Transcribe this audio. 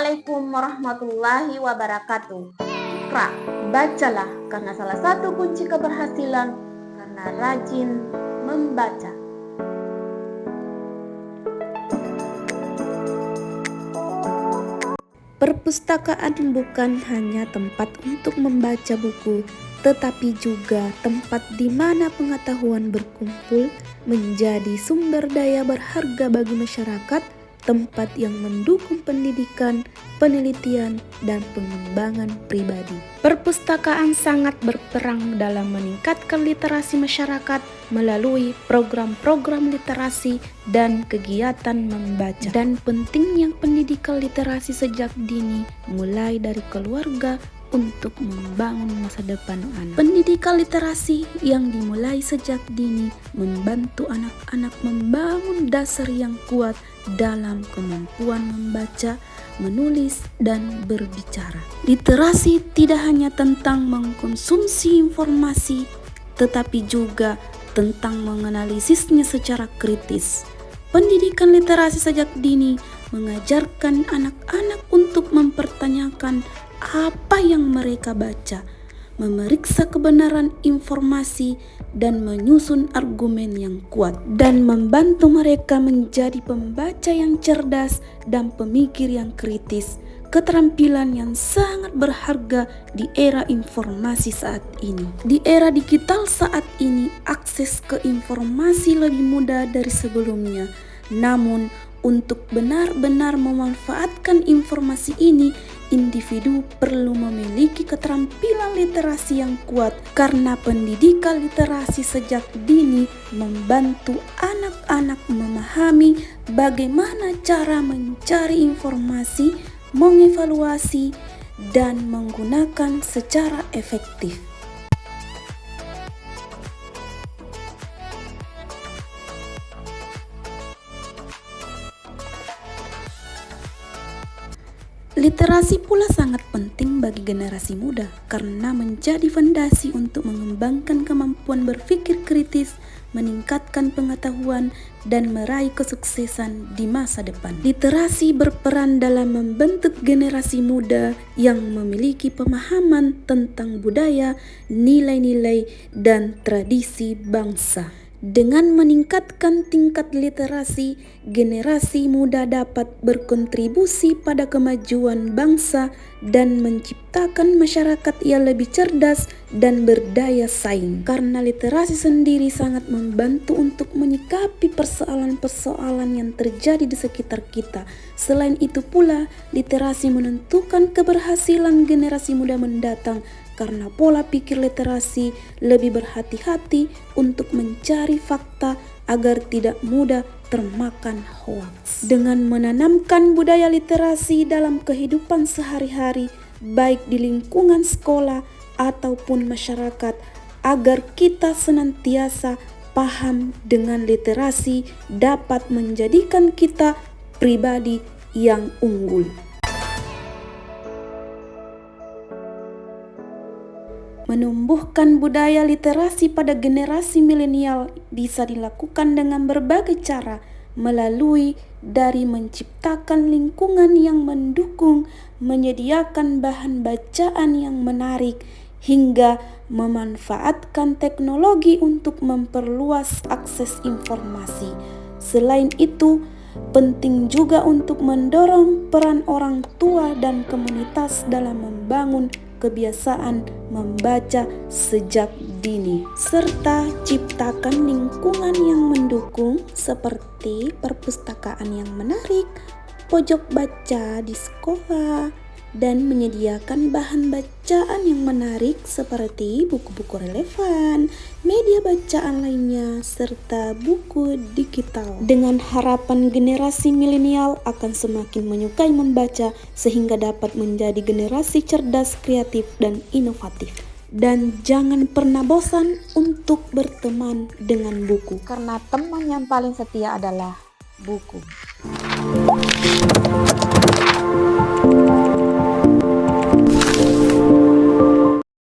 Assalamualaikum warahmatullahi wabarakatuh. Ikra, bacalah karena salah satu kunci keberhasilan karena rajin membaca. Perpustakaan bukan hanya tempat untuk membaca buku, tetapi juga tempat di mana pengetahuan berkumpul menjadi sumber daya berharga bagi masyarakat, tempat yang mendukung pendidikan, penelitian, dan pengembangan pribadi. Perpustakaan sangat berperan dalam meningkatkan literasi masyarakat melalui program-program literasi dan kegiatan membaca. Dan pentingnya pendidikan literasi sejak dini, mulai dari keluarga, untuk membangun masa depan anak. Pendidikan literasi yang dimulai sejak dini membantu anak-anak membangun dasar yang kuat dalam kemampuan membaca, menulis, dan berbicara. Literasi tidak hanya tentang mengkonsumsi informasi, tetapi juga tentang menganalisisnya secara kritis. Pendidikan literasi sejak dini mengajarkan anak-anak untuk mempertanyakan apa yang mereka baca, memeriksa kebenaran informasi, dan menyusun argumen yang kuat, dan membantu mereka menjadi pembaca yang cerdas dan pemikir yang kritis, keterampilan yang sangat berharga di era informasi saat ini. Di era digital saat ini, akses ke informasi lebih mudah dari sebelumnya. Namun, untuk benar-benar memanfaatkan informasi ini, individu perlu memiliki keterampilan literasi yang kuat, karena pendidikan literasi sejak dini membantu anak-anak memahami bagaimana cara mencari informasi, mengevaluasi, dan menggunakan secara efektif. Literasi pula sangat penting bagi generasi muda karena menjadi fondasi untuk mengembangkan kemampuan berpikir kritis, meningkatkan pengetahuan, dan meraih kesuksesan di masa depan. Literasi berperan dalam membentuk generasi muda yang memiliki pemahaman tentang budaya, nilai-nilai, dan tradisi bangsa. Dengan meningkatkan tingkat literasi, generasi muda dapat berkontribusi pada kemajuan bangsa dan menciptakan masyarakat yang lebih cerdas dan berdaya saing. Karena literasi sendiri sangat membantu untuk menyikapi persoalan-persoalan yang terjadi di sekitar kita. Selain itu pula, literasi menentukan keberhasilan generasi muda mendatang, karena pola pikir literasi lebih berhati-hati untuk mencari fakta agar tidak mudah termakan hoaks. Dengan menanamkan budaya literasi dalam kehidupan sehari-hari, baik di lingkungan sekolah ataupun masyarakat, agar kita senantiasa paham dengan literasi dapat menjadikan kita pribadi yang unggul. Menumbuhkan budaya literasi pada generasi milenial bisa dilakukan dengan berbagai cara, melalui dari menciptakan lingkungan yang mendukung, menyediakan bahan bacaan yang menarik, hingga memanfaatkan teknologi untuk memperluas akses informasi. Selain itu, penting juga untuk mendorong peran orang tua dan komunitas dalam membangun kebiasaan membaca sejak dini, serta ciptakan lingkungan yang mendukung seperti perpustakaan yang menarik, pojok baca di sekolah, dan menyediakan bahan bacaan yang menarik seperti buku-buku relevan, media bacaan lainnya, serta buku digital. Dengan harapan generasi milenial akan semakin menyukai membaca sehingga dapat menjadi generasi cerdas, kreatif, dan inovatif. Dan jangan pernah bosan untuk berteman dengan buku, Karena teman yang paling setia adalah buku.